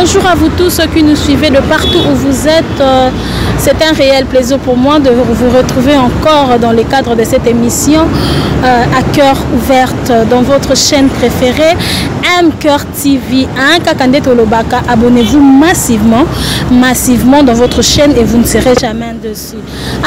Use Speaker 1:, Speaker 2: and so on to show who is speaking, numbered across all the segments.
Speaker 1: Bonjour à vous tous ceux qui nous suivez de partout où vous êtes. C'est un réel plaisir pour moi de vous retrouver encore dans le cadre de cette émission à cœur ouverte dans votre chaîne préférée M-Cœur TV. Abonnez-vous massivement dans votre chaîne et vous ne serez jamais dessus.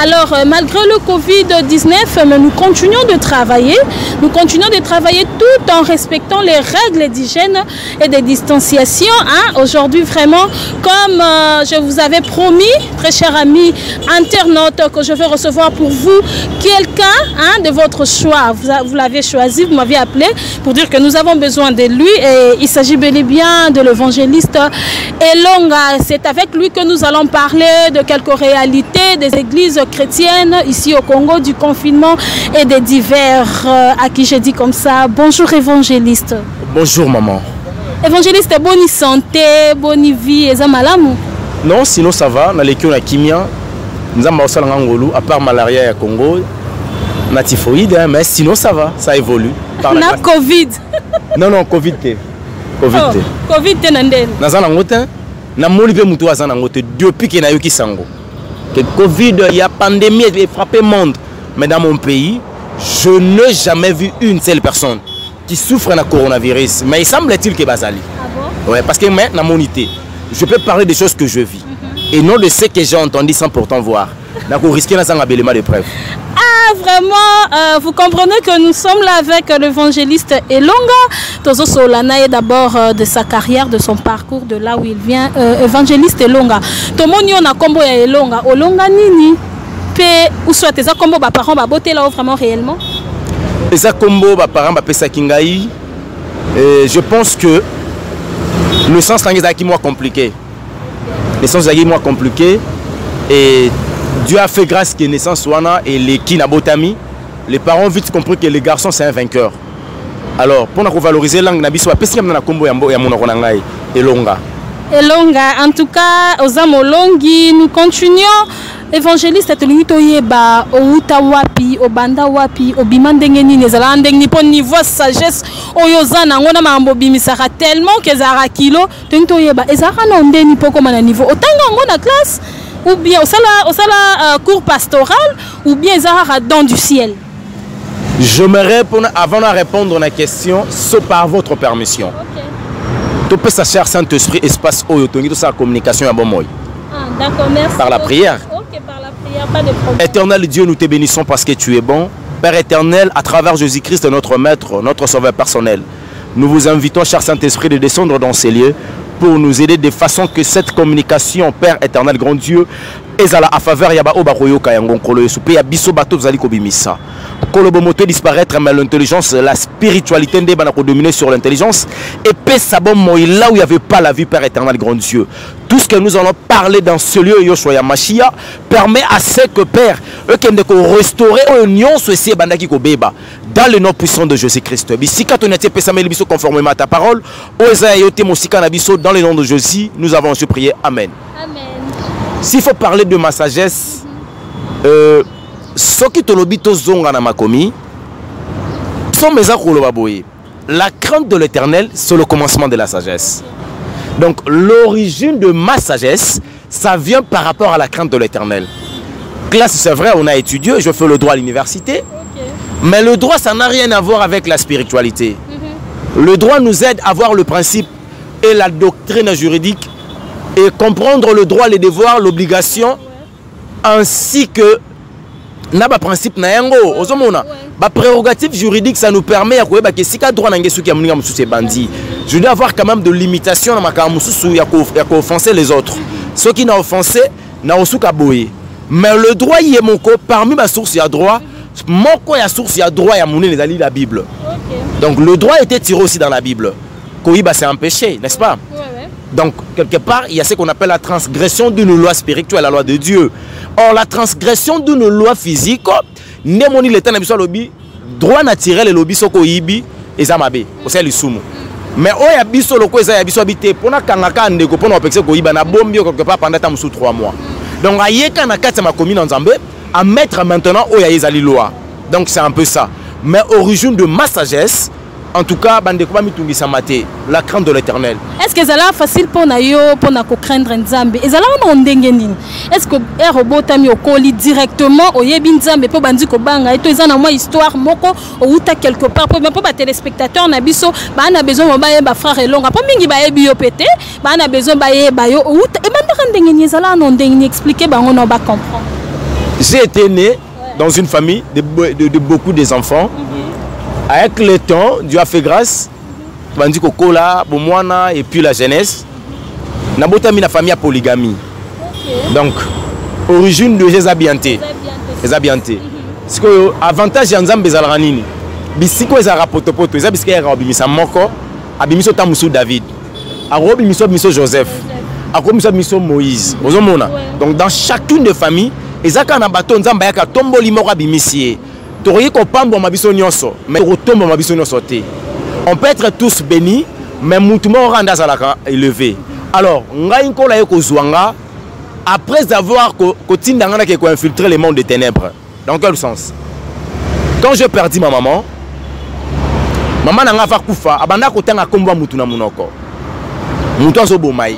Speaker 1: Alors malgré le Covid-19, nous continuons de travailler. Nous continuons de travailler tout en respectant les règles d'hygiène et de distanciation. Aujourd'hui vraiment, comme je vous avais promis, très chers amis internautes, que je vais recevoir pour vous quelqu'un de votre choix. Vous l'avez choisi, vous m'avez appelé pour dire que nous avons besoin de lui et il s'agit bel et bien de l'évangéliste Elonga. C'est avec lui que nous allons parler de quelques réalités des églises chrétiennes ici au Congo, du confinement et des divers à qui je dis comme ça. Bonjour évangéliste.
Speaker 2: Bonjour maman.
Speaker 1: Évangéliste, bonne santé, bonne vie, et ça malamu?
Speaker 2: Non, sinon ça va. On a l'équipe à Kimia. Nous avons aussi l'angolou, à part malaria au Congo. On a typhoïde, mais sinon ça va, ça évolue.
Speaker 1: On a Covid.
Speaker 2: Non, Covid.
Speaker 1: Covid, t'es nandel.
Speaker 2: Depuis qu'il y a eu qui sango. Que Covid, il y a pandémie, il a frappé le monde. Mais dans mon pays, je n'ai jamais vu une seule personne qui souffre d'un coronavirus. Mais il semble-t-il que Bazali.
Speaker 1: Ah bon?
Speaker 2: Ouais, parce que maintenant, mon unité, je peux parler des choses que je vis. Et non de ce que j'ai entendu sans pourtant voir. Donc, on risque d'un abélement de preuve.
Speaker 1: Ah, vraiment, vous comprenez que nous sommes là avec l'évangéliste Elonga. Tozo Solana est d'abord de sa carrière, de son parcours, de là où il vient. Évangéliste Elonga. Tomoni on a combo ya Elonga. Olonga nini? Pe ou soit tes combo ba parents ba boté là vraiment réellement?
Speaker 2: Les combo ba parents ba pesa kingai. Je pense que le sens est moins compliqué. Le sens est moins compliqué et Dieu a fait grâce que naissance wana et les kinabotami. Les parents ont vite compris que les garçons c'est un vainqueur. Alors pour nous valoriser langue na biso ba pesa na combo ya monoko na ngai Elonga.
Speaker 1: Elonga, en tout cas aux amolongi, nous continuons. Évangéliste atelingito yeba outa wapi obanda wapi obimandenge nini ezala ndenge po niveau sagesse oyozana ngona mambo bimisaka tellement que zara kilo tingito yeba ezara na ndeni poko mana niveau otanga ngona classe ou bien au sala cours pastoral ou bien ezara dans du ciel.
Speaker 2: Je me réponds avant de répondre à la question sauf par votre permission. OK. Tu peux sa cher Saint-Esprit espace oyo tongi to sa communication à bon moy.
Speaker 1: Ah d'accord, merci.
Speaker 2: Par la prière.
Speaker 1: Par la prière, pas de problème.
Speaker 2: Éternel Dieu, nous te bénissons parce que tu es bon. Père éternel, à travers Jésus-Christ, notre Maître, notre Sauveur personnel, nous vous invitons, cher Saint-Esprit, de descendre dans ces lieux pour nous aider de façon que cette communication, Père éternel, grand Dieu, ezala à faveur yaba oba koyoka yango kolo yesupe ya biso bato zali kobimisa. Kolobo moto disparaître mais l'intelligence, la spiritualité ndé bana ko dominer sur l'intelligence et paix sabon moi là où il y avait pas la vie Père éternel grand Dieu. Tout ce que nous allons parler dans ce lieu Yoshua Machia permet à ce que Père eux qui ko restaurer union ceci bandaki ko beba dans le nom puissant de Jésus-Christ. Bisika to netie pesa meli biso conformément à ta parole. Oza yote mosika na biso dans le nom de Jésus, nous avons su prier. Amen.
Speaker 1: Amen.
Speaker 2: S'il faut parler de ma sagesse, ce qui te l'obito zonga na makomi, la crainte de l'Éternel, c'est le commencement de la sagesse. Donc l'origine de ma sagesse, ça vient par rapport à la crainte de l'Éternel. Classe, c'est vrai, on a étudié, je fais le droit à l'université, mais le droit, ça n'a rien à voir avec la spiritualité. Le droit nous aide à voir le principe et la doctrine juridique et comprendre le droit, les devoirs, l'obligation, ainsi que le principe na yango. La prérogative juridique, ça nous permet à que si le droit je dois avoir quand même de limitation à offenser les autres. Ceux qui n'ont offensé, n'ont pas boyé. Mais le droit, il est mon co, parmi ma source, il y a droit. Mon co, il y a source, il y a droit, il y a mon la Bible. Donc le droit était tiré aussi dans la Bible. Koïba, c'est un péché, n'est-ce pas? Donc, quelque part, il y a ce qu'on appelle la transgression d'une loi spirituelle, la loi de Dieu. Or, la transgression d'une loi physique, némoni l'état n'a pas lobby, droit naturel et lobby soko ibi, et zamabe, c'est le sumo. Mais oh, il y a biso loko, il y a biso habité, pour na kangaka ndeko, pour na opexé ko iba na bombi quelque part pendant tam sous 3 mois. Donc, à yeka na kata ma commune en Zambé, à mettre maintenant oh, il y a les loi. Donc, c'est un peu ça. Mais origine de ma sagesse, En tout cas, la crainte de l'Éternel.
Speaker 1: Est-ce que c'est facile pour nous craindre Nzambe? Est-ce que Erobotami okoli directement au yebi Nzambe pour bandi ko banga et ils en histoire moko ou ta quelque part pour les téléspectateurs na biso ba na besoin ba ba frère elonga pas mingi ba yebi yo pété ba na besoin ba yeba yo ou et banda ndenge ezala non ndenge expliquer ba on ba comprendre.
Speaker 2: J'ai été né dans une famille de beaucoup des enfants. Avec le temps, Dieu a fait grâce. Bandi Kokola, Bomwana et puis la jeunesse. Nabota mi la famille à polygamie. Donc, origine de Jézabianté. Jézabianté. Parce que avantage Nzambe Zalanini. Bisiko ezara potopoto, ezabiske era obimisa moko, abimiso tamusu David. Arobimiso miso Joseph. Arobimiso Moïse. Ozomona. Donc dans chacune des familles, ezaka na bato Nzambe yaka tomboli moko abimisie. Mais on peut être tous bénis, mais moutouma randa zalaka élevé. Alors, après avoir infiltré le monde des ténèbres, dans quel sens? Quand je perdis ma maman n'a pas koufa, abanda kotanga komba mutuna munoko. Muto zo bomai.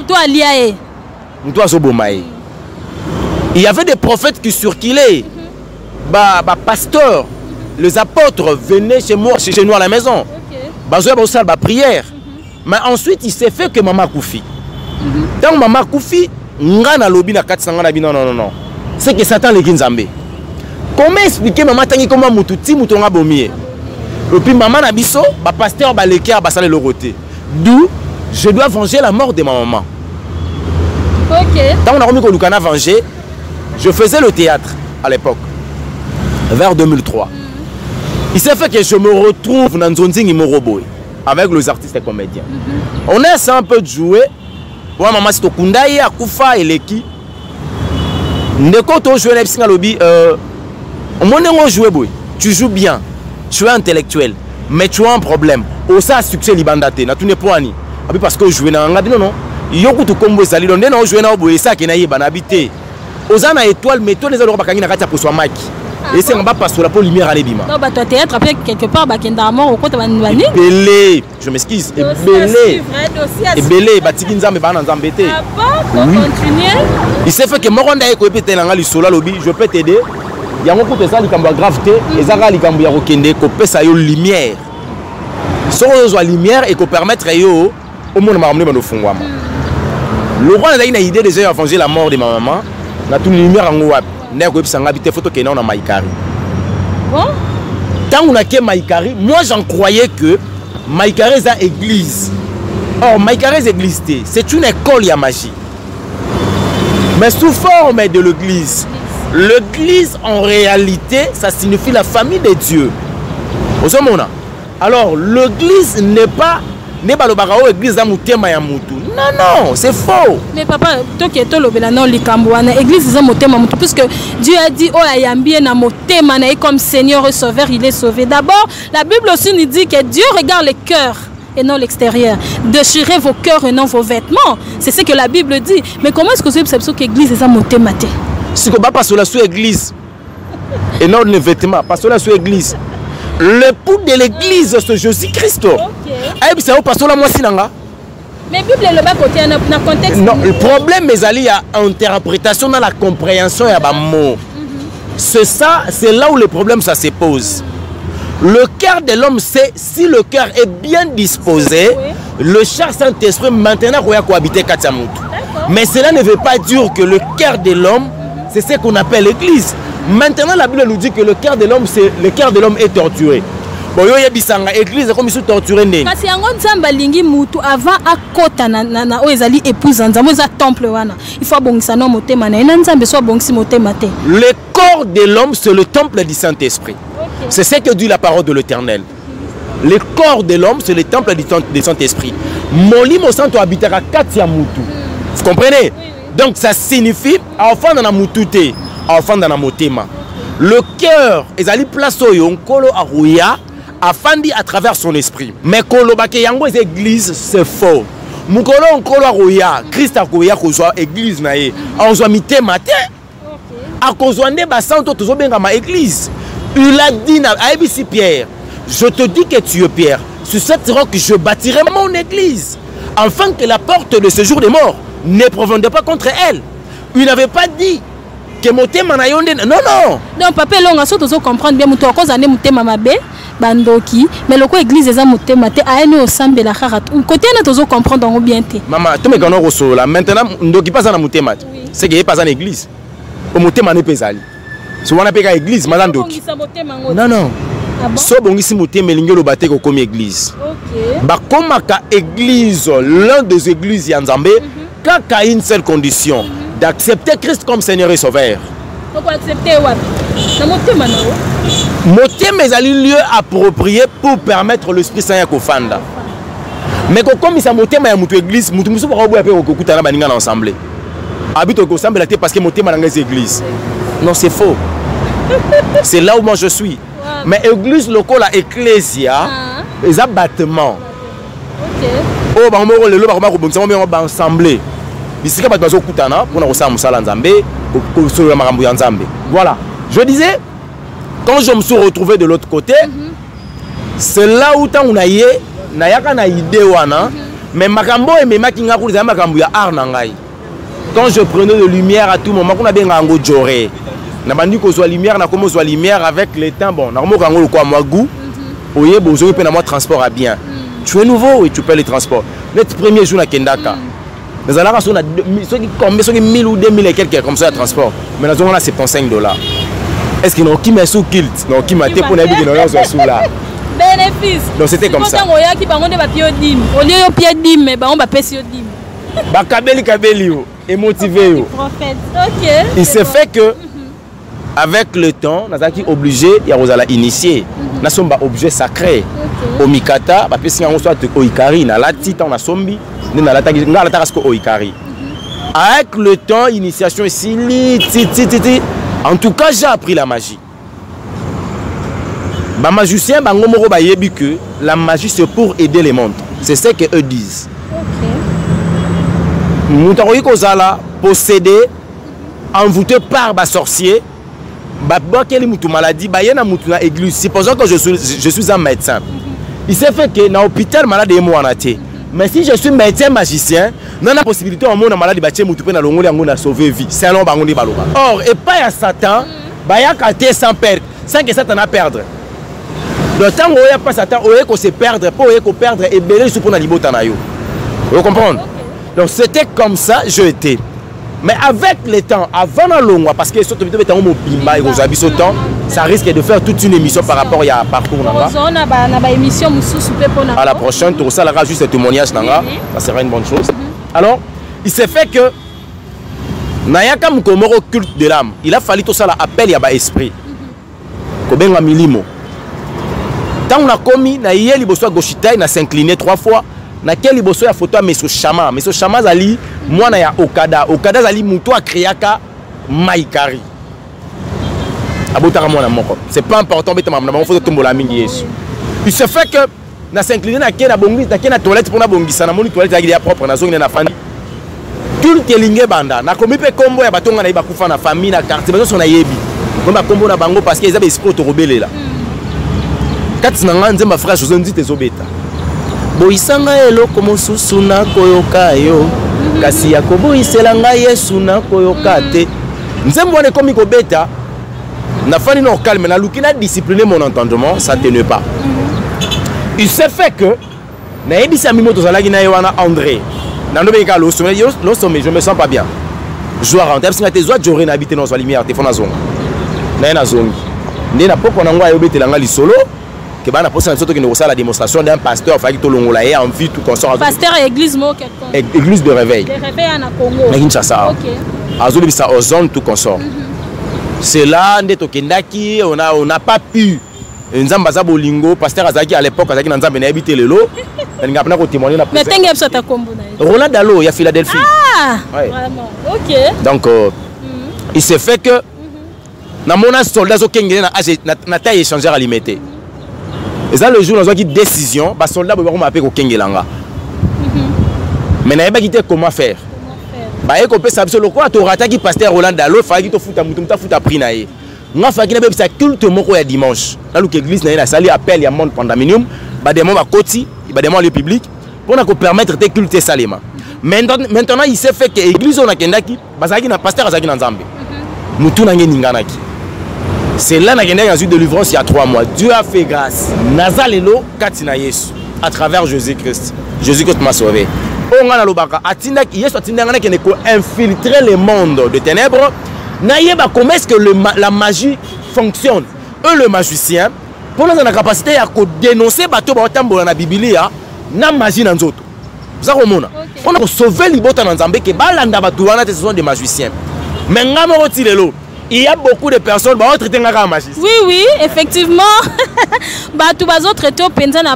Speaker 2: Il y avait des prophètes qui circulaient. Pasteur, les apôtres venaient chez nous à la maison. Prière. Mais ensuite, il s'est fait que maman Koufi. Tant maman Koufi, non. C'est que Satan les Nzambe. Comment expliquer maman tangi comment mututi mutonga bomie? Et puis maman nabiso, pasteur baleka basale le roté. D'où je dois venger la mort de ma maman.
Speaker 1: OK.
Speaker 2: Tant on a remis qu'on a vengé, je faisais le théâtre à l'époque. Vers 2003. Il s'est fait que je me retrouve dans Nzonzing Moroboy avec les artistes et comédiens. On essaie un peu de jouer. Ouais, maman, c'est au Kundaï, à Koufa et Leki. Quand on joue à lobby, on joue, tu joues bien, tu es intellectuel, mais tu as un problème. Au ça, succès libandate, na tout n'est pas ni. Parce que je joue dans un non non. Yoko tu combo sali, on est joué dans le ça qui n'a pas habité. Aux ana étoiles, mais tous les autres bakani na katia pour soi Mike. Et c'est en bas parce que la lumière à l'ébima.
Speaker 1: Non, bah toi théâtre après quelque part bakenda mort au côté banani.
Speaker 2: Belé, je m'excuse. Belé. Et belé, batikinza me bana nzambete.
Speaker 1: Continuer.
Speaker 2: Il s'est fait que Moronda eko epete na ngali sola lobby, je peux t'aider. Yango ko te sali kamba gravité, ezaka likambo ya kokende ko pesa yo lumière. So zo lumière et ko permettre yo au monde ma ramener bano fungwama. Le roi a une idée déjà de venger la mort de ma maman. Na tout lumière en wap. Photo qui est dans Maïkari.
Speaker 1: Bon?
Speaker 2: Quand on a que Maïkari, moi j'en croyais que Maïkari est une église. Or, Maïkari est une église, c'est une école à magie. Mais sous forme de l'église. L'église en réalité, ça signifie la famille de Dieu. Alors, l'église n'est pas l'église non, non, c'est faux.
Speaker 1: Mais papa, toi qui es l'église est motema puisque Dieu a dit oh ayambie na motema comme Seigneur et Sauveur, il est sauvé. D'abord, la Bible aussi nous dit que Dieu regarde les cœurs et non l'extérieur. Déchirez vos cœurs et non vos vêtements. C'est ce que la Bible dit. Mais comment est-ce que vous savez que l'église est motema?
Speaker 2: Si on va passer la sous église et non les vêtements, passer la sous église. L'époux de l'église, c'est Jésus-Christ. Mais
Speaker 1: Bible le bas côté dans contexte.
Speaker 2: Non, le problème mais il y a interprétation dans la compréhension et à mot. C'est ça, c'est là où le problème ça se pose. Le cœur de l'homme, c'est si le cœur est bien disposé, le cher Saint-Esprit maintenant va cohabiter Katsamutu. Mais cela ne veut pas dire que le cœur de l'homme, c'est ce qu'on appelle l'église. Maintenant la Bible nous dit que le cœur de l'homme, le cœur de l'homme est torturé. Bon, yo yebisanga église comme ils torturé né.
Speaker 1: Parce que yango nzamba lingi mutu avant akota na o ezali épouse nzamba za temple wana. Il faut bongisa no motema na nzamba so bongisi motema te.
Speaker 2: Le corps de l'homme c'est le temple du Saint-Esprit. C'est ce que dit la parole de l'Éternel. Le corps de l'homme c'est le temple du Saint-Esprit. Molimo santo habitera katia mutu. Vous comprenez? Donc ça signifie enfant dans la mutute, enfant dans la motema. Le cœur ezali place oyo nkolo aruya afandi à travers son esprit. Mais kolobake yango église c'est faux. Mukolo nkolo aruya Christ akoya kozwa église na ye. Onzwa mitema te. Akozwa nde basanto tozobenga ma église. Il a dit à Pierre, je te dis que tu es Pierre. sur cette roque je bâtirai mon église, afin que la porte de ce jour des morts ne provienne pas contre elle. Il n'avait pas dit que motema na yonde. Non, non.
Speaker 1: Donc papa longa so tozo comprendre bien muto cause ane motema mabe bandoki mais loko église eza motema te aene osambela kaka côté na tozo comprendre ngo bien te.
Speaker 2: Maman, to me kono kosola maintenant ndoki pas na motema. C'est que pas en église. Au motema ne pesali. So wana peka église malandoki. Non, non. Ah bon? So bongisi motema lingi lo bate ko comme église. OK. Ba komaka église l'un des églises ya Nzambe kaka une seule condition. D'accepter Christ comme Seigneur et Sauveur.
Speaker 1: Pourquoi accepter what?
Speaker 2: Motema ezali lieu approprié pour permettre l'Esprit Saint à kofanda. Mais comme ça motema ya mutu église, mutu musu ba boya pe kokutana baninga na ensemble. Habite au ensemble la parce que motema na ngezi église. Non, c'est faux. C'est là où moi je suis. Mais église locale la ecclésia, les bâtiments. OK. Oh ba mo le lo ba ko bongisa mo ba ensemble. Bisika ba bazo kutana pour na kosa musala Nzambe ko solo makambo ya Nzambe. Voilà. Je disais quand je me suis retrouvé de l'autre côté, c'est là où tant on a yé na yaka na idée wana, mais makambo et me makinga ko za makambo ya art na ngai. Quand je prenais de lumière à tout moment, on a bien ngo joré. Na bandi ko soit lumière na komo soit lumière avec le temps bon. Na komo kango ko moi goût. Oye bozo pe na moi transport à bien. Tu es nouveau et tu paies les transports. Notre premier jour à Kendaka. Nous allons sur combien 1000 ou 2000 et quelques comme ça de transport. Mais nous avons là $75. Est-ce qu'ils n'ont qui met sous kilt? Non, qui m'a été pour n'habiter dans leur sous là.
Speaker 1: Bénéfice.
Speaker 2: Donc c'était comme ça.
Speaker 1: On y a qui par contre va pied dim. Au lieu de pied dim, mais on va payer dim.
Speaker 2: Bah kabeli et motivé.
Speaker 1: Prophète. OK.
Speaker 2: Il s'est fait que avec le temps, nous avons obligé il y a Rosala initié. Nous sommes objet sacré. Au Mikata, bah parce qu'on soit au Ikari, na la tita on a sombi. Avec le temps, initiation ici, en tout cas, j'ai appris la magie. Les magiciens, que la magie c'est pour aider les mondes. C'est ce qu'eux disent. Nous avons possédé, envoûté par les sorciers, maladie, église. Supposons que je suis un médecin. Il s'est fait que dans l'hôpital, malade est mort. Mais si je suis médecin magicien, non la possibilité au monde malade de mutupe na longoli ngona sauver vie. C'est alors bangondi baloba. Or et pas à Satan, ba ya katé sans perdre, sans que Satan a perdre. Le temps où il y a pas Satan, où il se perdre, pour il perdre et belé sur pour na libota na yo. Vous comprenez? Donc c'était comme ça je étais. Mais avec le temps, avant la longue, parce que surtout ça risque de faire toute une émission par rapport à parcours. À la prochaine, tout ça, là, juste ce témoignage, ça sera une bonne chose. Alors, il s'est fait que Nayaka Mukomoro culte de l'âme. Il a fallu tout ça, l'appel, il y a un esprit. Kobenga milimo. Tant on a commis, Nayeli Bosso Goshita, il a s'incliné 3 fois. Naquel bosso ya photo Meso Chama zali moi na ya Okada zali muto a créaka Maikari abotaka mona moko c'est pas important beta mama na photo tombola mingi yesu. Il se fait que na s'incliner na kena bongisi na kena toilette pour na bongisa na moni toilette ya propre na zongi na fandi culte linge banda na komi pe kombo ya batonga na ibakufa na famille na quartier bazo na yebi komba kombo na bango parce que ils avaient esprit to robelela kati na nga nzemba frère José Ndite zobeta boisanga eloko mosusu na koyoka yo kasi ya koboisela ngai Yesu na koyoka te nzembo wana komi kobeta na fani no calme na lukina discipliner mon entendement ça tenait pas. Il s'est fait que na ebisa mimo tozalaki na wana André na ndobeka lo sommet je me sens pas bien je dois rentrer parce que tes oies j'aurais habité dans la lumière téléphone na zonga na zongi ndé na poko na ngwa yo betela ngali solo. Que bah, la démonstration d'un pasteur, il fallait que en vie tout consort.
Speaker 1: Pasteur et église
Speaker 2: église de réveil.
Speaker 1: De réveil en Congo.
Speaker 2: OK. Aux zones tout consort. C'est là on n'a pas pu. Nzambaza bolingo pasteur Azaki à l'époque Azaki Nzambe na habité lelo. On témoigner la
Speaker 1: mais t'inquiète ça ta combo na.
Speaker 2: Roland Dalo, il y a Philadelphie.
Speaker 1: Ah, ouais. Vraiment. OK.
Speaker 2: Donc il s'est fait que na mona soldat zo kengene na taille échangeur alimité. Et ça le jour où on a une décision, les soldats vont m'appeler au Kengelanga. Mais il n'y a pas comment faire. Il y a un pasteur Roland Dalo, il faut que tu fasses un prix. nga fa kina bebisa culte moko ya dimanche na luka église na sali appel ya monde pandaminium ba démon ba koti ba démon lieu public pour na ko permettre te culte salima. Maintenant il s'est fait que église on a kendaki bazaki na pasteur azaki na nzambe mutu na ngeningana ki. C'est là que j'ai eu de délivrance il y a 3 mois. Dieu a fait grâce. Nazalelo katina Yesu à travers Jésus-Christ. Jésus-Christ m'a sauvé. On a lobaka atina ki Yesu atina ngana qui ne ko infiltrer le monde de ténèbres. Naïeba comment est-ce que la magie fonctionne. Eux le magicien pour nous la capacité à dénoncer bateau ba tambola na Biblia na magie na nzoto. Vous avez compris? On a sauvé les bota na Nzambe que balanda bato wana ce sont des magiciens. Mais ngamo rotilelo il y a beaucoup de personnes qui ont traité la magie.
Speaker 1: Oui, oui, effectivement. Tous les autres traités au penza na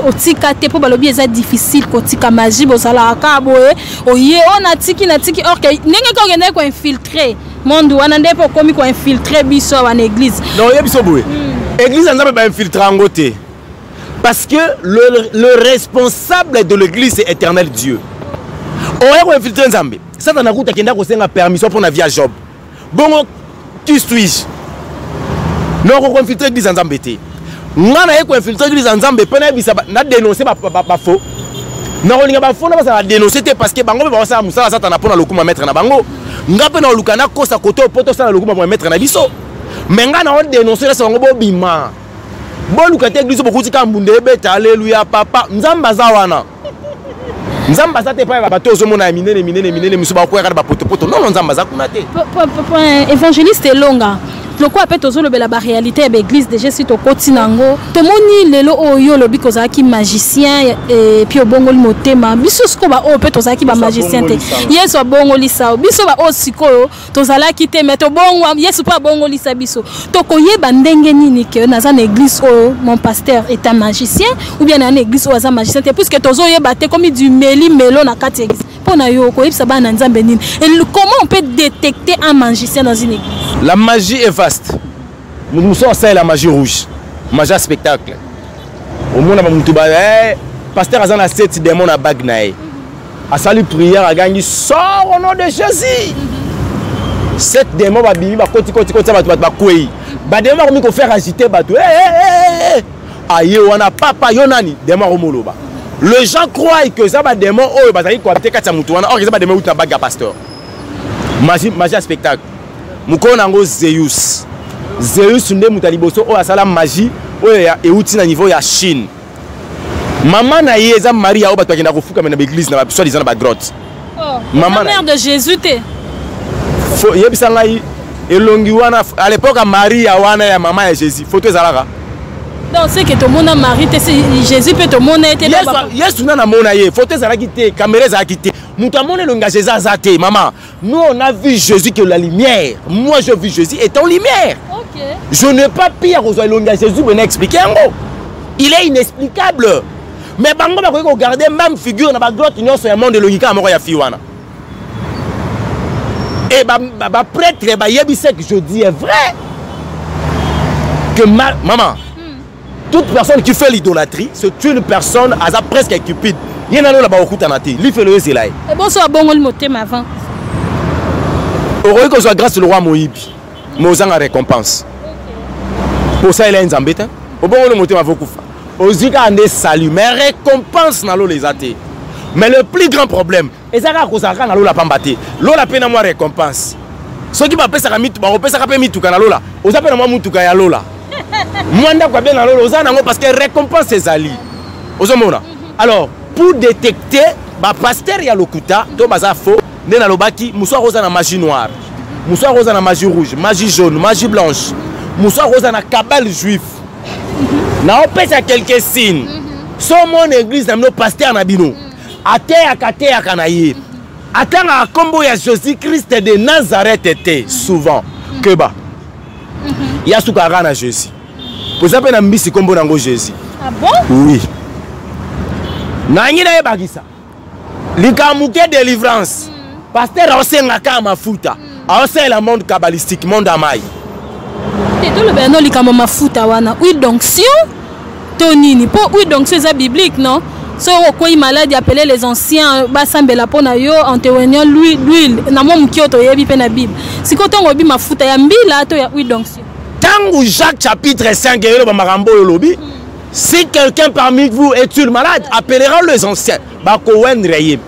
Speaker 1: otika te po balobi eza difficile ko tika magie bozala ka boye oye on a tiki or que nenge ko gende ko infiltrer monde wana ndepo komi ko infiltrer biso en église.
Speaker 2: Non, il y a biso boye. Église nzambe ba infiltrer ngote. Parce que le responsable de l'église c'est éternel Dieu. On a infiltrer nzambe. Ça na kuta kenda ko senga permission pour na via Job. Bon, qui suis-je? Non, on infiltre l'église en Zambété. On a infiltré l'église en Zambété. On a dénoncé ma faux. Non, on a faux, on a dénoncé parce que bango va ça musa ça na pona lokuma mettre na bango. Ngape na lukana kosa koto poto ça na lokuma mettre na biso. Mais ngana on dénoncer ça bango bobima. Bon lukate église beaucoup tika mbunde beta alléluia papa. Nzamba za wana. Nzamba za te pa bato ozomona minene musuba ko yakala ba poto. Non nzamba za kuna te.
Speaker 1: Évangéliste longa. Loko apet ozo lobela ba réalité de l'église déjà si to kotinango. Tomoni lelo oyo lobi kozaki magicien et puis obongoli motema. Biso siko ba o pet ozaki ba magicien te. Yesu abongoli sa. Biso ba o siko tozalaki te mais to bongo Yesu pa bongoli sa biso. To koyeba ndenge nini ke na za église o mon pasteur est un magicien ou bien na église o aza magicien te puisque tozo yeba te comme du melo na kati église. Pona yo koyebisa ba na nzambe nini. Et comment on peut détecter un magicien dans une église?
Speaker 2: La magie est vaste. Nous sommes la magie rouge, magie spectacle. Au monde a pasteur Azan a 7 démons à bagnaï. A salut prière a gagné sort au nom de Jésus. 7 démons va bimi ba koti ba kouei. Ba démons comme ko faire agiter bateau. Aïe wana papa yonani démons romoloba. Les gens croient que ça va démon oh bazali ko habiter kati mutu wana or ça va démon uta baga pasteur. Magie spectacle. Mukona ngo Zeus. Zeus nde mutaliboso o asala magie o ya euti na niveau ya Chine. Maman na yeza Maria o bato akenda kofuka na l'église na soit disant na ba grotte.
Speaker 1: Oh, maman mère de Jésus te.
Speaker 2: Fo yebisa ngai elongi wana à l'époque Maria wana ya maman ya Jésus. Photo ezalaka.
Speaker 1: Donc c'est que tout le monde a marié Jésus peut tout le monde être
Speaker 2: là. Yes, on a mon aïe. Photo ça a quitté, caméra ça a quitté. Nous t'avons le langage Jésus maman. Nous on a vu Jésus que la lumière. Moi je vis Jésus étant lumière.
Speaker 1: OK.
Speaker 2: Je n'ai pas pire aux langage Jésus venez expliquer en gros. Il est inexplicable. Mais bango ba ko regarder même figure na ba grotte union sur un monde de logika amoro ya fiwana. Et ba prêtre ba yebise que je dis est vrai. Que maman toute personne qui fait l'idolâtrie, c'est une personne presque cupide. Il y en a là-bas au Koutanati. Il fait le Zélaï.
Speaker 1: Et bon, ça a bon le motem avant.
Speaker 2: Heureux que soit grâce au roi Moïbi. Mozan a récompense. Pour ça, il a une zambette. Au bon le motem avant Koufa. Aux Zika en salut. Mais récompense dans l'eau les athées. Mais le plus grand problème, c'est que Kosaka n'a la pambate. L'eau la peine à moi récompense. Ceux qui m'appellent ça, on peut s'appeler Mitouka na lola. On appelle moi Moutuka ya lola. Parce que récompense ses alliés. Alors, pour détecter, pasteur y a le kuta, to baza faux, nena lobaki, moussoir rosa na magie noire, moussoir rosa na magie rouge, magie jaune, magie blanche, moussoir rosa na cabale juif. Na on pèse à quelques signes. Son mon église na nos pasteurs na bino. Ate akate akanaye. Atanga combo ya Jésus Christ de Nazareth était souvent que ba. Ya soukara na Jésus. Pour ça, on a mis ce combo dans Jésus.
Speaker 1: Ah bon?
Speaker 2: Oui. Nani na ebagisa. Likamuke délivrance. Pasteur Osenga kama futa. Ose la monde kabbalistique, monde amai.
Speaker 1: Et tout le beno likama mafuta wana. Oui donc si tonini pour oui donc c'est biblique non? So quoi maladie appeler les anciens basambela pona yo en témoignant l'huile na mo mkioto yebi pe na Bible. Si ko tongo bi mafuta ya mbila to ya huile d'onction.
Speaker 2: Tango Jacques chapitre 5 et le marambo lobby. Si quelqu'un parmi vous est malade, appellera les anciens. Ba ko wen reyem.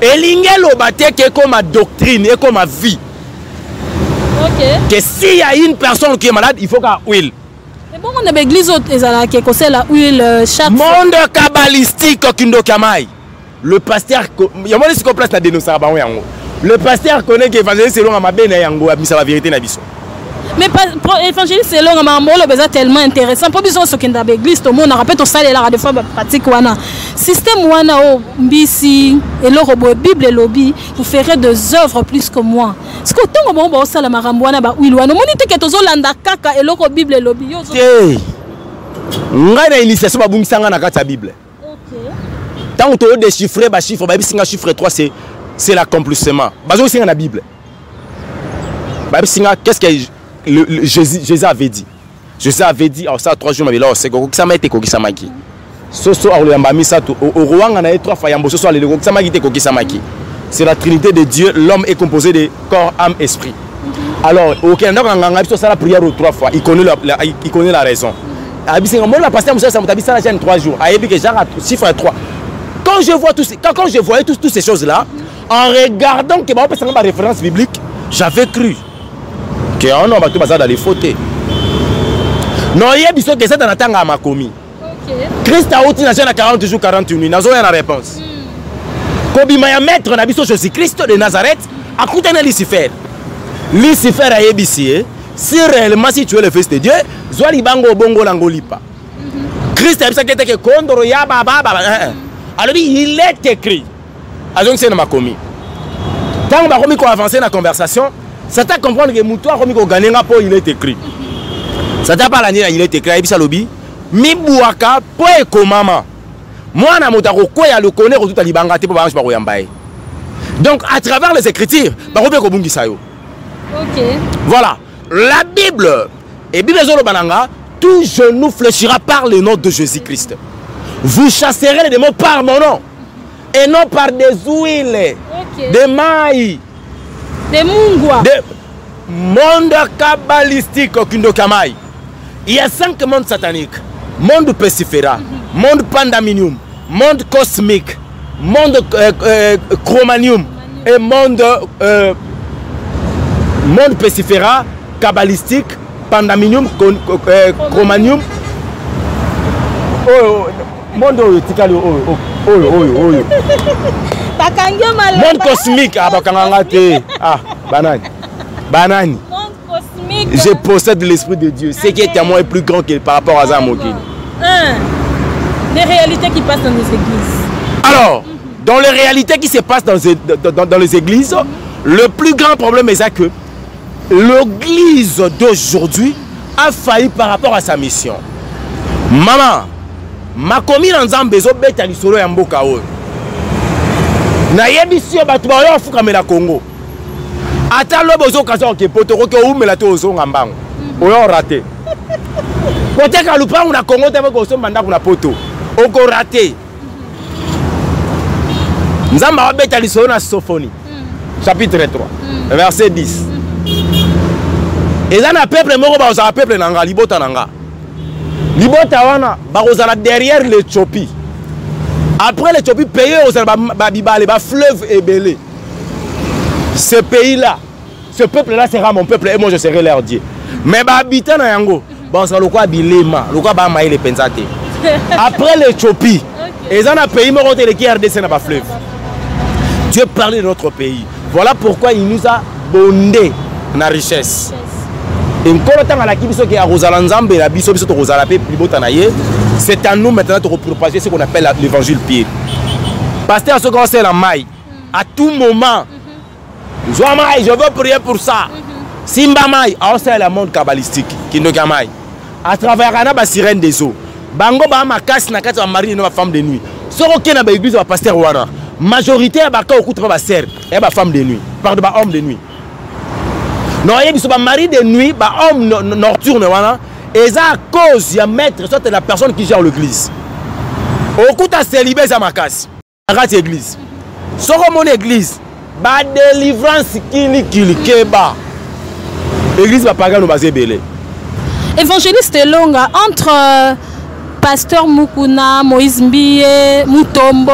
Speaker 2: Elingelo bate que comme ma doctrine et comme ma vie.
Speaker 1: OK.
Speaker 2: Que s'il y a une personne qui est malade, il faut qu'à huile.
Speaker 1: Et bon on a l'église ezala qui conseille la huile chaque
Speaker 2: monde kabbalistique kindo kamai. Le pasteur yamoni si ko place na dénoncer ba yango. Le pasteur connaît que évangéliste selon ma bena yango abisa la vérité na biso.
Speaker 1: Mais évangéliste selon ma molo beza tellement intéressant pour biso sokenda l'église to mona rappelle to sale la de fois pratique wana. Système wana o mbisi et le robot Bible et lobby vous ferez des œuvres plus que moi. Ce que tant bon ba sala marambo wana ba huile wana moni te que tozo landa kaka et le Bible et lobby yo.
Speaker 2: Ngai na initiation ba bungisanga na kata Bible.
Speaker 1: OK.
Speaker 2: Tant que tu déchiffrer ba chiffre ba bisinga chiffre 3 c'est l'accomplissement. Bazo singa na Bible. Ba bisinga qu'est-ce que Jésus avait dit. Jésus avait dit en ça 3 jours mais là c'est ko ça m'a été ko kisamaki. Soso a yamba misa to au rwanga na 3 fois yambo soso ale ko kisamaki te ko kisamaki. C'est la Trinité de Dieu, l'homme est composé de corps, âme, esprit. Alors, au Canada quand on a fait la prière 3 fois, il connaît la raison. Moi la pasteur Moussa ça m'a dit ça la 3 jours. Ayebi que genre chiffre 3. Quand je vois quand je voyais toutes ces choses là, en regardant que on peut prendre ma référence biblique, j'avais cru que on va tout passer dans les fautes. Non, il y a des choses que ça dans tanga makomi. OK. Christ a outi na 40 jours 41 nuits, nazo ya na réponse. Kobima ya maître na biso Jésus Christ de Nazareth a coûté na Lucifer. Lucifer a yebisi si réellement si tu es le fils de Dieu, zwa libango bongo langolipa. Christ a dit que kondoro ya baba. Alors il est écrit. Alors c'est na makomi. Tant ba komi ko avancer na conversation, ça t'a comprendre que muto komi ko gagner nga po il est écrit. Ça t'a pas la il est écrit ebisa lobi. Mi buaka po e komama. Moi na motako ko ya le connaître tout libanga te po ba ba koyambaye. Donc à travers les écritures, ba ko be ko bungisa yo.
Speaker 1: OK.
Speaker 2: Voilà. La Bible, et Bible Bananga, tout genou fléchira par le nom de Jésus-Christ. Vous chasserez les démons par mon nom. Et non par des huiles,
Speaker 1: OK.
Speaker 2: des mailles,
Speaker 1: des mungwa.
Speaker 2: des mondes kabbalistiques au Kindokamai. Il y a 5 mondes sataniques. Monde pestiféra, monde pandaminium, monde cosmique, monde chromanium et monde pestiféra, kabbalistique, pandaminium, chromanium. Monde cosmique, banani. Je possède l'esprit de Dieu. Ce qui est à moi est plus grand que par rapport à Zamokini.
Speaker 1: Les réalités qui passent dans les églises.
Speaker 2: Alors, dans les réalités qui se passent dans les églises, le plus grand problème est ça que l'église d'aujourd'hui a failli par rapport à sa mission. Maman, ma commune en Zambezo beta lisolo ya mboka oyo. Na yebisio batu ba yo fuka mela Congo. Ata lo bozo kazo ke potoko ke umela to ozo ngambango. Oyo raté. Côté ka lupangu na Congo te ko so manda kuna poto. Oko raté. Nzamba wa beta lisolo na Sophonie. Chapitre 3, verset 10. Et là, le peuple moko ba ozala peuple nanga libota nanga. Libota wana ba ozala derrière l'Éthiopie. Après l'Éthiopie pays ozala ba bibale ba fleuve ébélé. Ce pays là, ce peuple là sera mon peuple et moi je serai leur Dieu. Mais ba habitant na yango, ba ozala lokwa bilema, lokwa ba maïle penzate. Après l'Éthiopie, et là, le pays moko te le qui RDC na ba fleuve. Dieu parlait de notre pays. Voilà pourquoi il nous a bondé na richesse. C'est à nous maintenant de propager ce qu'on appelle l'évangile pire. Pasteur, ce qu'on sait la maille, à tout moment, je veux prier pour ça. Simba maille, on sait le monde kabbalistique qui nous gagne. À travers la sirène des eaux, bango ba ma casse na kati mari na femme de nuit. Ce qu'on a ba église ba pasteur wana. Majorité ba ka okuta ba sœur et ba femme de nuit, pardon ba homme de nuit. Non, il y a un mari de nuit, un homme nocturne, et ça à cause, il y a maître, soit la personne qui gère l'église. okuta célibé za makasi akati église soko mon église ba délivrance kili keba église ba pagano bazebele
Speaker 1: évangéliste Longa entre pasteur Mukuna, Moïse Mbie, Mutombo,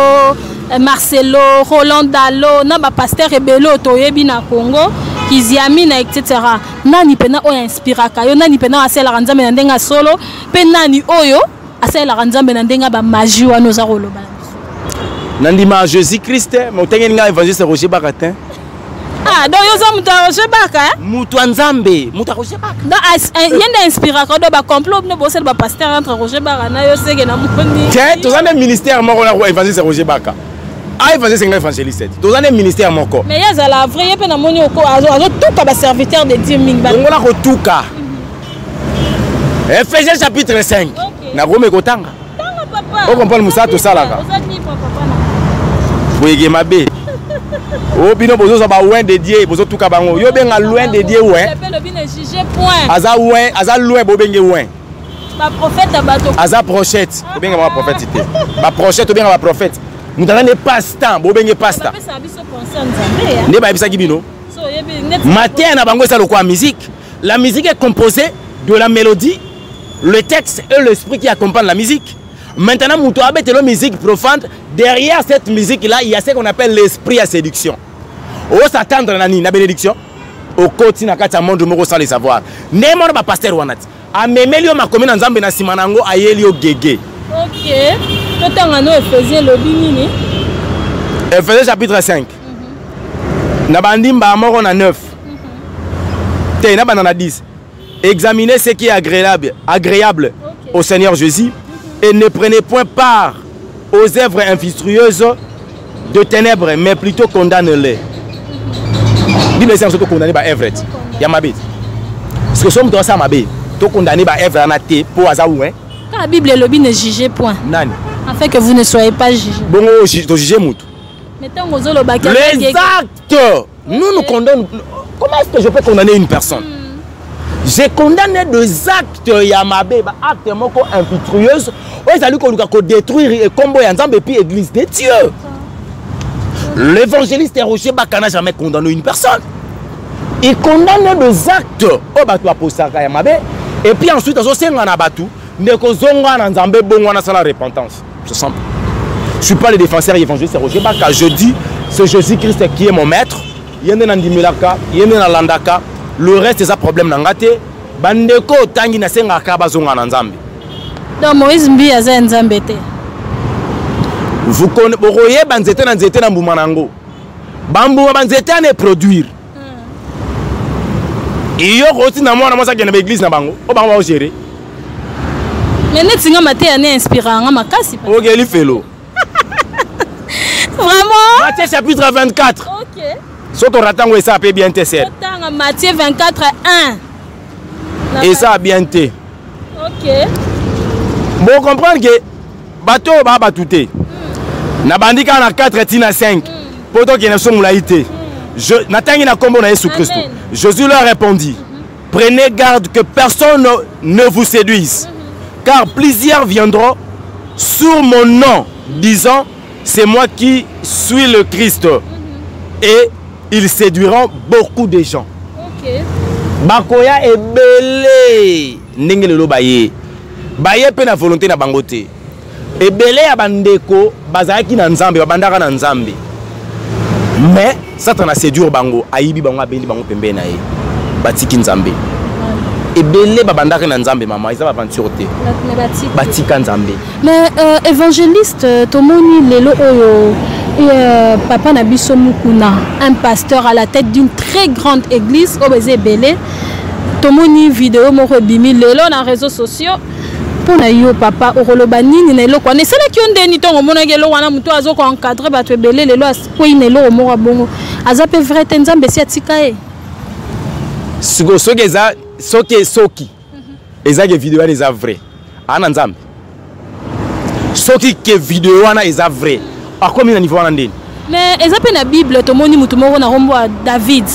Speaker 1: Marcelo, Roland Dalo, na ba pasteur Ebelo toyebi na Congo, Kiziamina etc. Nani pena oyo inspiraka yo, nani pena asela ranzambe na ndenga solo, pe nani oyo asela ranzambe na ndenga ba magie wa noza koloba.
Speaker 2: Nandima Jésus Christ, motenge nga évangéliste Roger Bakatin.
Speaker 1: Ah, donc yo za mutu Roger Baka?
Speaker 2: Mutu nzambe, mutu Roger Baka.
Speaker 1: Donc yenda inspiraka do ba complot no bosel ba pasteur entre Roger Baka na yo sege na mukoni.
Speaker 2: Tiens, tous un ministère moko na évangéliste Roger Baka. Ah, évangéliste nga évangéliste. Tous un ministère moko.
Speaker 1: Mais yaza la vrai pe na moni oko azo tuka ba serviteur de Dieu mingba.
Speaker 2: Ngola ko tuka. Ephésiens chapitre 5. Na gome kotanga.
Speaker 1: Tanga papa.
Speaker 2: O comprendre musa to salaka. Boyege mabe. O bino bozo za ba loin de Dieu, bozo tuka bango. Yo benga loin de Dieu ouais.
Speaker 1: Le bine jugé point.
Speaker 2: Aza loin bo benge ouais.
Speaker 1: Ba prophète abato.
Speaker 2: Aza prophète. Bo benga ba prophète ité. Ba prophète benga ba prophète. Nous avons des pastas, bo benge pasta. Ne ba bisaki bino. Matin na bango ça le quoi musique. La musique est composée de la mélodie, le texte et l'esprit qui accompagne la musique. Maintenant, Moutou Abet la musique profonde. Derrière cette musique-là, il y a ce qu'on appelle l'esprit à séduction. On s'attendre à la bénédiction. Au quotidien, à monde sans le savoir. Némon ba pasteur Wanat. A memelio ma commune en Zambé na Simanango a Yelio Gege.
Speaker 1: Ok. Quand on a Ephésiens le bimini.
Speaker 2: Ephésiens chapitre 5. Nabandimba moro na 9. Té na banana 10. Examinez ce qui est agréable au Seigneur Jésus. Et ne prenez point part aux œuvres infructueuses de ténèbres, mais plutôt condamnez-les. Bible c'est surtout condamné par œuvre. Ya mabé. Parce que sommes dans ça mabé. To condamné par œuvre na té pour azaou hein.
Speaker 1: Quand la Bible le ne jugez point.
Speaker 2: Nani.
Speaker 1: Afin que vous ne soyez pas jugés.
Speaker 2: Bon to juger mutu. Les actes. Nous condamnons. Comment est-ce que je peux condamner une personne? J'ai condamné des actes Yamabé, actes moko infructueux. Oui, ça lui qu'on détruire et combo et puis église de Dieu. L'évangéliste Roger Baka n'a jamais condamné une personne. Il condamne des actes. Oh bah tu as posé ça Yamabé. Et puis ensuite, on s'est en abattu. Ne kozonga na nzambe bongo na la repentance. C'est simple. Je ne suis pas le défenseur évangéliste Roger Baka. Je dis, c'est Jésus-Christ qui est mon maître. Il y a un Ndimilaka, il y a un Landaka. Le reste c'est un problème nangate. Bandeko tangi na senga kabazonga na nzambe.
Speaker 1: Donc Moïse Mbi aza nzambe te.
Speaker 2: Vous connaissez bokoye banzete na nzete na mbuma nango. Bambuma banzete ane produire. Iyo koti na mwana mwasa kena église na bango. O bango ba gérer.
Speaker 1: Mais net singa maté ane inspirant nga makasi.
Speaker 2: OK, li felo.
Speaker 1: Vraiment?
Speaker 2: Matthieu chapitre 24.
Speaker 1: OK.
Speaker 2: Soto ratango ça peut bien te ser.
Speaker 1: Matthieu 24 1.
Speaker 2: Et ça a bien été.
Speaker 1: OK.
Speaker 2: Bon comprendre que bateau ba batouté. Na bandika na 4 tina 5. Poto qui ne sont laïté. Je natangi na kombo na Jésus Christ. Jésus leur répondit: prenez garde que personne ne vous séduise. Car plusieurs viendront sur mon nom disant c'est moi qui suis le Christ. Et ils séduiront beaucoup de gens.
Speaker 1: OK.
Speaker 2: Bakoya ebele ndenge lelo baye. Baye pe na volonté na bangote. Ebele ya bandeko bazaki na nzambe babandaka na nzambe. Mais Satan a séduire bango ayibi bango abendi bango pembe na ye. Batiki nzambe. Ebele babandaka na nzambe mama, ils aventure te. Batika nzambe.
Speaker 1: Mais évangéliste tomoni lelo oyo Papa Nabiso Mukuna, un pasteur à la tête d'une très grande église au Bézé Belé. Tomoni vidéo moko bimi lelo na réseaux sociaux. Pour na yo papa orolobani ni lelo kwa. C'est là qui on deni tongo mona gelo wana muto azo ko encadrer ba to belé lelo ko inelo moko bongo. Azape vrai tenzambe si atika e.
Speaker 2: Sugo sogeza soki. Eza ke vidéo eza vrai. Ana nzambe. Soki ke vidéo wana eza vrai. À combien de niveau on est?
Speaker 1: Mais exemple la Bible, tout le monde mutu moko na rombo à David.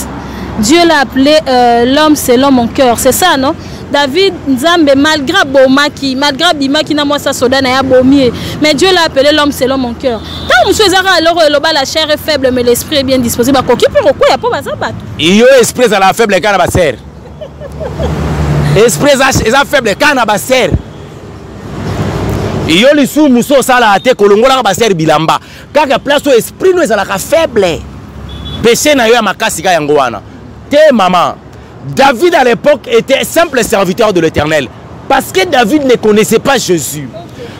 Speaker 1: Dieu l'a appelé l'homme selon mon cœur, c'est ça non? David Nzambe malgré bomaki, malgré bimaki na moi sa soda na ya bomier, mais Dieu l'a appelé l'homme selon mon cœur. Tant monsieur Zara alors la chair est faible mais l'esprit est bien disposé. Ba koki pour quoi ya po ba bato.
Speaker 2: Iyo esprit à la faible kana ba ser. Esprit est faible kana ba ser. Iyo lisu muso sala ate kolongola ba ser bilamba. Kaka place au esprit nous ezalaka faible. Péché na yo ya makasi ka yango wana. Te maman. David à l'époque était simple serviteur de l'Éternel. Parce que David ne connaissait pas Jésus.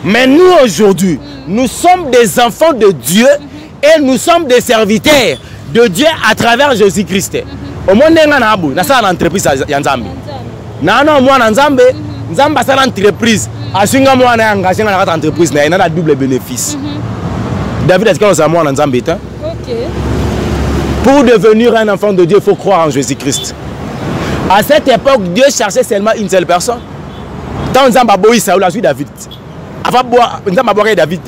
Speaker 2: Mais nous aujourd'hui, nous sommes des enfants de Dieu et nous sommes des serviteurs de Dieu à travers Jésus-Christ. Au monde on a une entreprise ya Nzambe. Na moi Nzambe, Nzambe a une entreprise. Asinga moi na engagé dans la entreprise na a double bénéfice. David est-ce que moi Nzambe est? OK. Pour devenir un enfant de Dieu, il faut croire en Jésus-Christ. À cette époque, Dieu cherchait seulement une seule personne. Dans Nzamba Boï Saoul a vu David. Avant Nzamba Boï David,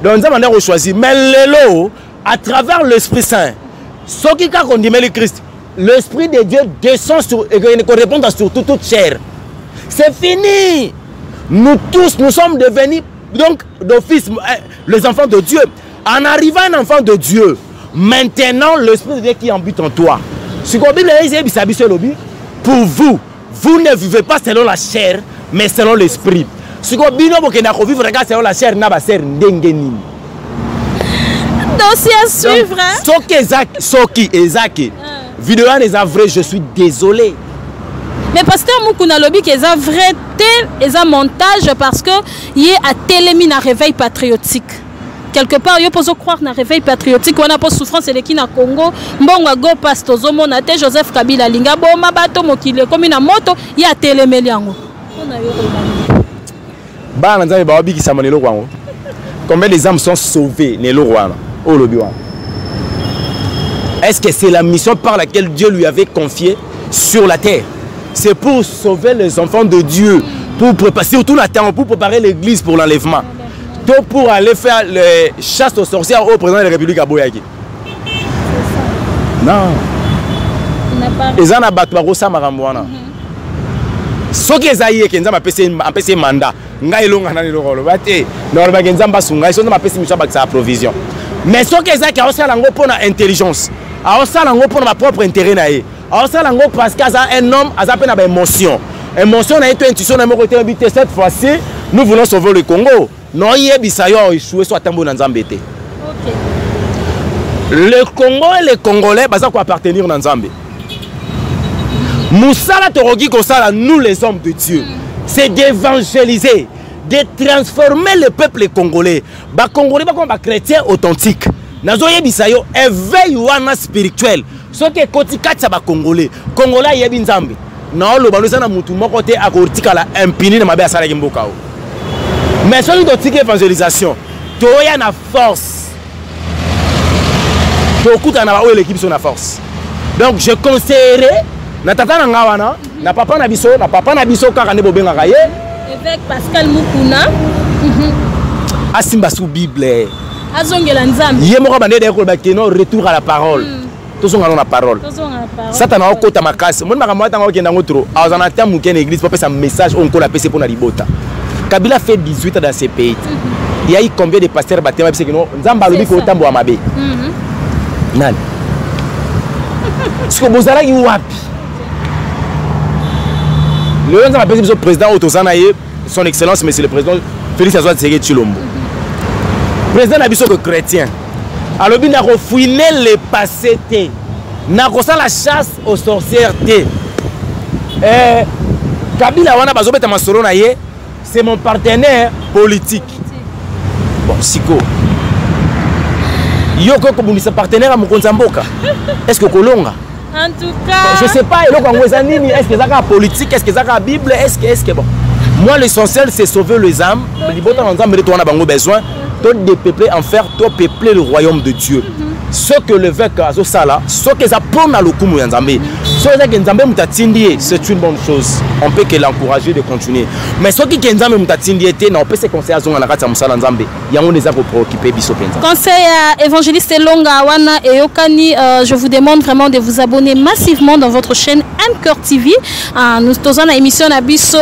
Speaker 2: donc Nzamba a choisi. Mais l'élo, à travers l'Esprit Saint, ce qui a condamné le Christ, l'Esprit de Dieu descend sur et répond sur toute chair. C'est fini. Nous tous, nous sommes devenus donc d'office les enfants de Dieu. En arrivant un enfant de Dieu, maintenant l'Esprit de Dieu qui habite en toi. Ce qu'on dit, pour vous, vous ne vivez pas selon la chair, mais selon l'esprit. Ce qu'on dit, vous vivez selon la chair,
Speaker 1: dossier à suivre.
Speaker 2: Soki Ezaki, vidéo est vrai, je suis désolé.
Speaker 1: Mais pasteur Mukuna lobi que c'est vrai tel et un montage parce que il est à télémine un réveil patriotique. Quelque part, il faut croire dans un réveil patriotique. On a pas souffrance et qui na Congo. Mbonga go pasto zomo na te Joseph Kabila linga boma bato mokile comme na moto il y a téléméliango.
Speaker 2: Ba na nzambe ba obi ki samonelo kwango. Combien les âmes sont sauvées nelo rwana o lobi wana. Est-ce que c'est la mission par laquelle Dieu lui avait confié sur la terre? C'est pour sauver les enfants de Dieu, pour préparer surtout la terre, pour préparer l'église pour l'enlèvement. Pour aller faire les chasses aux sorcières au président de la République à Boyaki. Non. Ils ont abattu Barossa Maramouana. Ce qui est aïe, qui ont appelé mandat. Ngaïlonga n'a pas le rôle. Normalement, ils ont appelé sa provision. Mais ce qui est aïe, qui a aussi pour l'intelligence, a aussi pour ma propre intérêt. A aussi parce qu'il y a un homme, il a une émotion. Émotion, il a une intuition, cette fois-ci, nous voulons sauver le Congo. Non, il y a des échoué soit tambour dans Zambété. Le Congo et les Congolais, ça quoi appartenir dans Zambé. Moussala Torogi Kosala, nous les hommes de Dieu, c'est d'évangéliser, de transformer le peuple congolais. Ba Congolais, comme ba chrétien authentique. Nazo yebisayo éveil wana spirituel. Ce qui est kotikatsa ba Congolais. Congolais yebi Nzambe. Non, le balosa na mutu moko te akotika la impini na mabe asala kimboka. Mais sur l'évangélisation, tu as une force. Tu as l'équipe sur la force. Donc je conseillerais, na tata ngawana, na papa na biso kaka ne bobenga kaye.
Speaker 1: Avec Pascal Mukuna.
Speaker 2: Asimba sous Bible.
Speaker 1: Azongela Nzambe.
Speaker 2: Yé moko bande de ko bakeno retour à la parole. Tous on a la parole. Satan a okota makasi. Mon makamwa tanga okenda ngotro. Azana tamu ken église pour passer un message on ko la PC pour na libota. Kabila fait 18 ans dans ces pays. Il y a eu combien de pasteurs baptisés parce que nous Nzamba lobi ko tambo amabe. Nani. Ce que vous allez wapi. Le Nzamba le président Otozanaye, son excellence monsieur le président Félix Antoine Tshisekedi Tshilombo. Président nabiso que chrétien. Alors bien na refouiner les passés té. Na kosa la chasse aux sorcières té. Kabila wana bazobeta masoro na ye. C'est mon partenaire politique. Bon, Siko. Yoko Kobunisa partenaire à mon Konzamboka. Est-ce que Kolonga?
Speaker 1: En tout cas.
Speaker 2: Bon, je ne sais pas, est-ce que ça a politique, est-ce que ça a Bible, est-ce que bon. Moi, l'essentiel, c'est sauver les âmes. On a besoin de dépeupler en faire, de peupler le royaume de Dieu. Ce que le vec a ça là, ce que ça prend à l'okumu yanzambe, c'est une bonne chose. On peut que l'encourager de continuer. Mais ce qui est on peut se conseiller à
Speaker 1: Conseil à évangéliste Elonga Wana et Yokani, je vous demande vraiment de vous abonner massivement dans votre chaîne Anchor TV. Nous sommes dans l'émission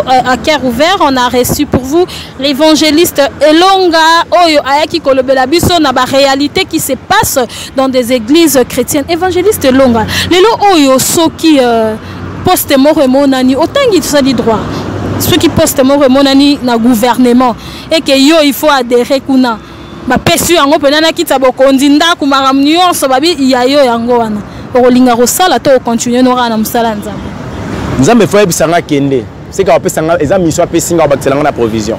Speaker 1: à cœur ouvert. On a reçu pour vous l'évangéliste Elonga Oyo Ayaki Kolobela Biso na ba réalité qui se passe dans des églises chrétiennes. Évangéliste Elonga, lelo Oyo soki poste moro monani autant qui ça dit droit. Ceux qui postent moro monani na gouvernement et que yo il faut adhérer kuna. Ba pesu yango penana kita bokondi ndaku maramni yonso babi ya yo yango wana. Olinga rosala to continuer no na musala nzambe.
Speaker 2: Nzambe faut ebisanga kende. C'est qu'on peut s'engager, les amis sont pessinga au la provision.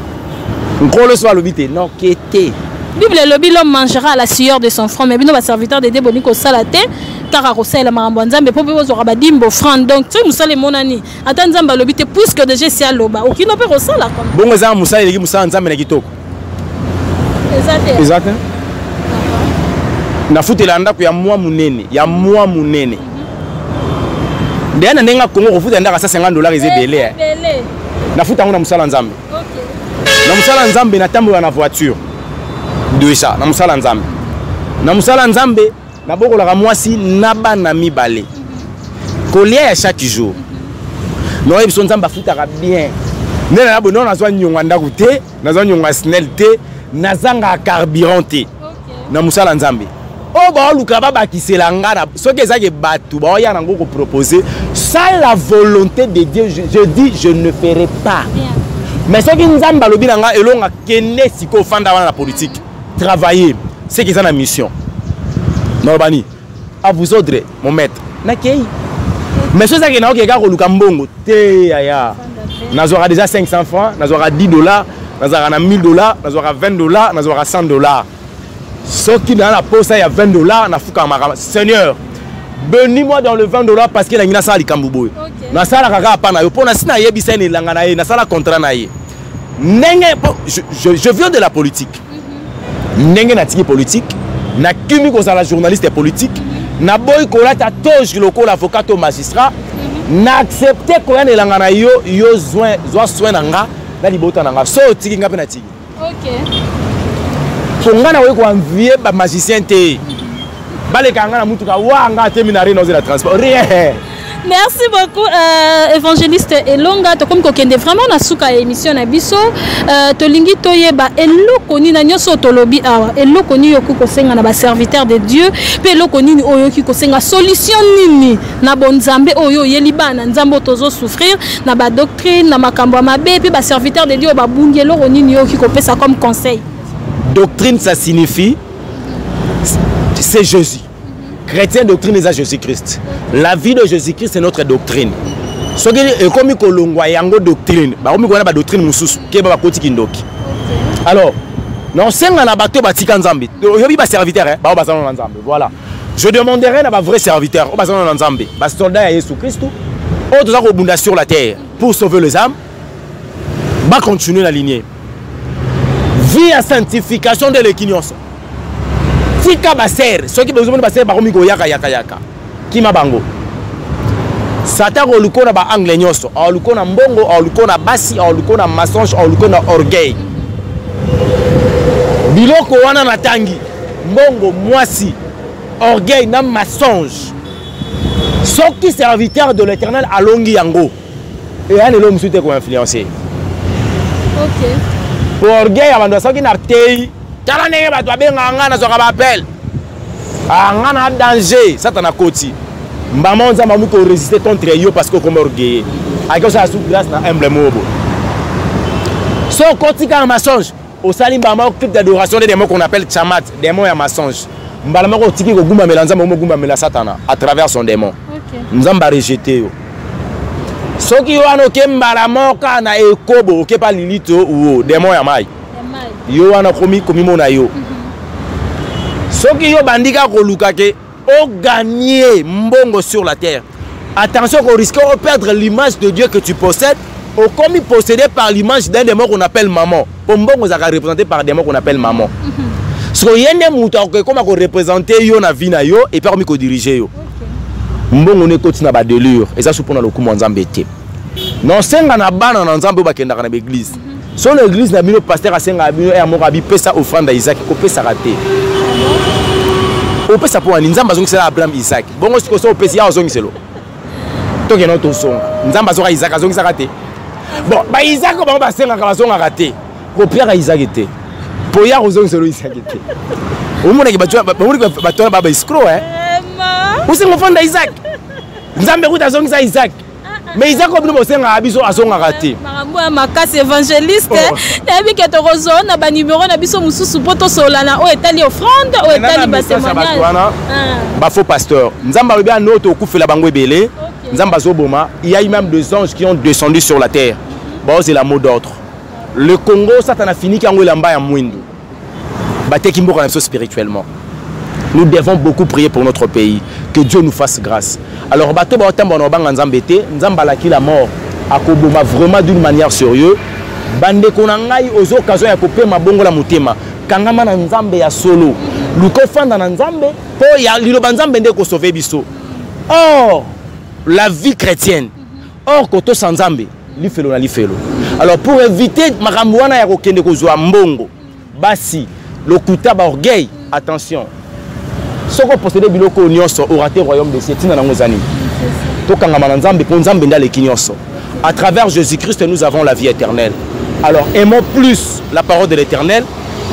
Speaker 2: On croit le soir le bité, non, qui était.
Speaker 1: Bible le l'homme mangera à la sueur de son front, mais bien nos serviteurs de déboni ko salate, car à Rossel la marambonza, mais pour vous aura badimbo franc, donc tu nous salé mon ani. Attends nzamba le bité puisque déjà c'est à l'oba, ou qui ne peut Rossala comme.
Speaker 2: Bon nzamba musa il musa nzamba na kitoko. Exact. Na futela ndako ya mwa munene, ya mwa munene. Ndena ndenga Congo refuta ndaka $50 ezebele. Na futa ngona musala nzambe. OK. Na musala nzambe na tambola na voiture. Déjà, na musala nzambe. Na musala nzambe na bokola ka mwasi na bana mibale. Kolia ya chaque jour. No ebiso nzamba futa ka bien. Ndena na bono na zwa nyonga ndaku te, na zwa nyonga snel te, na zanga carburant te. Na musala nzambe. Oh bah luka baba qui se langara ce que ça que batu bah y a un gros proposé sans la volonté de Dieu je dis je ne ferai pas bien. Mais ce qui nous a balobi nanga elonga kene siko fanda wana la politique travailler c'est que ça la mission Norbani à vous autres mon maître na kei mais ce ça que na okeka ko luka mbongo te ya nazora déjà 500 francs nazora $10 nazora na $1000 nazora $20 nazora $100. Ce qui dans la poste il y a $20 na fuka marama Seigneur bénis-moi dans le $20 parce que la ngina sala likambubo na sala kaka pa na yo pona sina yebisa ni langa na ye na sala contrat na ye ndenge je viens de la politique ndenge na tiki politique na kimi ko sala journaliste politique na boy ko la ta toge loko l'avocat au magistrat na accepter ko ya langa na yo soin nga na libota nga so tiki ngape na tiki. OK. Kongana we ko envier ba magicien te baleka ngana mutuka wa nga terminari dans la transport rien.
Speaker 1: Merci beaucoup évangéliste Elonga to comme kokende vraiment na suka émission na biso to lingi toyeba eloko ni na nyoso to lobi awa eloko ni yoku ko senga na ba serviteur de Dieu pe eloko ni oyo ki ko senga solution nini na bonzambe oyo yelibana nzambo tozo souffrir na ba doctrine na makambo ya mabe pe ba serviteur de Dieu ba bungelo nini yo ki ko pesa comme conseil.
Speaker 2: Doctrine, ça signifie, c'est Jésus. Chrétien, doctrine, c'est Jésus-Christ. La vie de Jésus-Christ, c'est notre doctrine. Ce qui est comme une doctrine, c'est doctrine mususu, qui est kindoki. Alors, non, c'est un bateau batika nzambe. Il y a un serviteur, voilà. Je demanderai à un vrai serviteur, un soldat de Jésus-Christ, qui sur la terre pour sauver les âmes, va continuer la lignée. Vie à sanctification de l'équinoxe. Si kabaser, ceux qui besoin de passer par omigo yaka. Qui m'a bango. Satan oluko na ba angle nyoso, oluko na mbongo, oluko na basi, oluko na mensonge, oluko na orgueil. Biloko wana na tangi, mbongo mwasi, orgueil na mensonge. Ceux qui serviteurs de l'Éternel alongi yango. Et un homme souhaité qu'on influencer.
Speaker 1: OK.
Speaker 2: Pour orgueil avant de ça qui n'a tei tala nenge ba to benga ngana zo ka ba appel ngana danger ça t'en a koti mbama on zama mu ko résister contre yo parce que comme orgueil avec ça sous grâce na humble mobo so koti ka mensonge au sali mbama au clip d'adoration des démons qu'on appelle chamat démon ya mensonge mbala ko tiki ko gumba melanza mo gumba mela satana à travers son démon. OK. Nzamba rejeter yo so ki wana okembala moka na ekobo okepa lilito ou démon ya mai yo wana komi mona yo soki yo bandika ko luka ke o gagner mbongo sur la terre attention qu'on risque de perdre l'image de Dieu que tu possèdes au commis possédé par l'image d'un démon qu'on appelle maman pour mbongo ça représenté par démon qu'on appelle maman so yende muta ko comme ko représenter yo na vie na yo et parmi ko diriger yo mbongo ne koti na ba delure eza sous pona lokumu nzambe te non senga na bana na nzambe ba kenda na l'église sur l'église na bino pasteur asenga bino e moko abi pesa offrande à Isaac ko pesa raté o pesa po ani nzamba zongi sala Abraham Isaac bongo siko so pesa ya zongi selo to ke no to son nzamba zo Isaac zongi sala raté bon ba Isaac ko ba senga ka zonga raté ko pia Isaac te po ya zongi selo Isaac te o mona ke ba to ba escroc où c'est l'enfant d'Isaac? Nzambe kuta zongi sa Isaac. Mais Isaac comme nous senga abiso asonga raté.
Speaker 1: Marambo ma casse évangéliste. Nabi ke to rezo na ba numéro na biso mususu poto solana o etali offrande o etali ba témoignage.
Speaker 2: Ba faux pasteur. Nzamba bien noto kufela bango ebele. Nzamba zoboma, il y a eu même deux anges qui ont descendu sur la terre. Bon c'est la mot d'ordre. Le Congo ça a fini kango lamba ya mwindu. Ba tekimbo kana spirituellement. Nous devons beaucoup prier pour notre pays. Que Dieu nous fasse grâce. Alors, bateau ba otemba na banga nzambete, nzambala ki la mort akoboma vraiment d'une manière sérieuse. Bande konangai aux occasions ya kopema bongo la mutema. Kangama na nzambe ya solo. Luko fanda na nzambe po ya liloba nzambe nde ko sauver biso. Or, la vie chrétienne. Or koto sans nzambe, lifelo na lifelo. Alors pour éviter makambo wana ya kokende kozwa mbongo, basi lokuta ba orgueil, attention. Ce qu'on possède biloko nyonso au raté royaume de Sétina na ngozani. To kangama na nzambe po nzambe ndale kinyonso. À travers Jésus-Christ nous avons la vie éternelle. Alors aimons plus la parole de l'Éternel.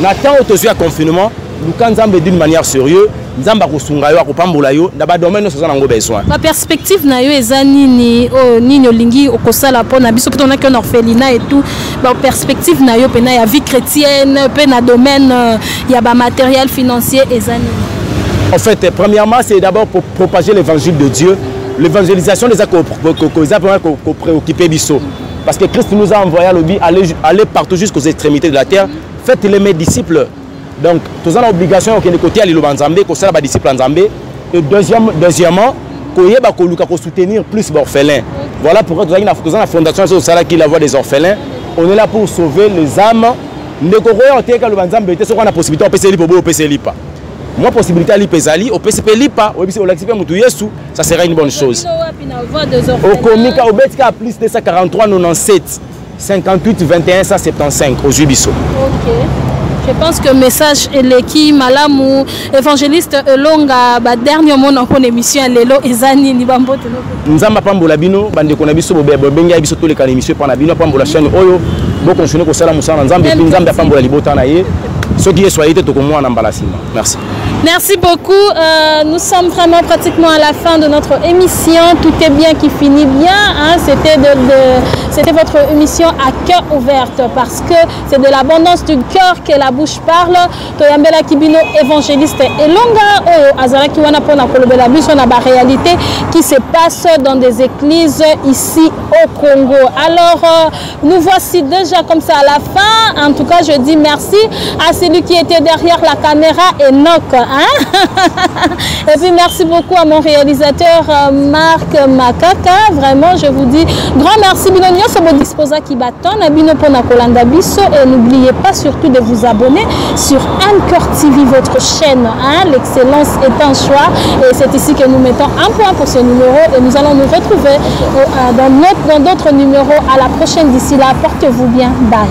Speaker 2: Nathan autosua confinement, nous quand nzambe d'une manière sérieuse, nzamba kosunga yo akopambola yo na ba domaine so nango besoin.
Speaker 1: Ma perspective na yo ezani ni nini olingi okosala pona biso peut on a qu'un orphelinat et tout. Ba perspective na yo pena ya vie chrétienne, pe na domaine ya ba matériel financier ezani.
Speaker 2: En fait, premièrement, c'est d'abord pour propager l'évangile de Dieu. L'évangélisation des accords pour préoccuper Bisso. Parce que Christ nous a envoyé à l'objet, aller partout jusqu'aux extrémités de la terre. Faites-les mes disciples. Donc, tous en obligation de côté à l'île Banzambé, qu'on soit disciple en Zambé. Et deuxièmement, qu'on soutenir plus les orphelins. Voilà pourquoi nous avons la fondation qui la voix des orphelins. On est là pour sauver les âmes. Nous avons la possibilité de PCLI. Moi, possibilité à l'IPESALI, au PCP LIPA, au PCP Moutouyesu, ça serait une bonne chose. Au Komika, au Betka, plus de 143 97 58 21 175 au Jubiso.
Speaker 1: Ok. Je pense que le message est l'équipe Malamou, évangéliste Longa, dernier mot dans une émission Lelo Ezani ni bambo te no.
Speaker 2: Nzamba pambola bino bande kona biso bobe benga biso tous les kan émission pana bino pambola chaîne oyo bo continuer ko sala musana nzambe nzambe pambola libota na ye. Ce qui est soyez tout comme moi en Ambalasima. Merci.
Speaker 1: Merci beaucoup. Nous sommes vraiment pratiquement à la fin de notre émission. Tout est bien qui finit bien. Hein. C'était votre émission à cœur ouvert parce que c'est de l'abondance du cœur que la bouche parle. Toyambela Kibino, évangéliste et longa Azara Kiwana Pona Kolobela Bus, on a la réalité qui se passe dans des églises ici au Congo. Alors, nous voici déjà comme ça à la fin. En tout cas, je dis merci à celui qui était derrière la caméra, Enoch. Hein? Et puis merci beaucoup à mon réalisateur Marc Makaka. Vraiment, je vous dis grand merci. Et n'oubliez pas surtout de vous abonner sur Anchor TV, votre chaîne. Hein? L'excellence est un choix. Et c'est ici que nous mettons un point pour ce numéro. Et nous allons nous retrouver dans d'autres numéros à la prochaine. D'ici là, portez-vous bien. Bye.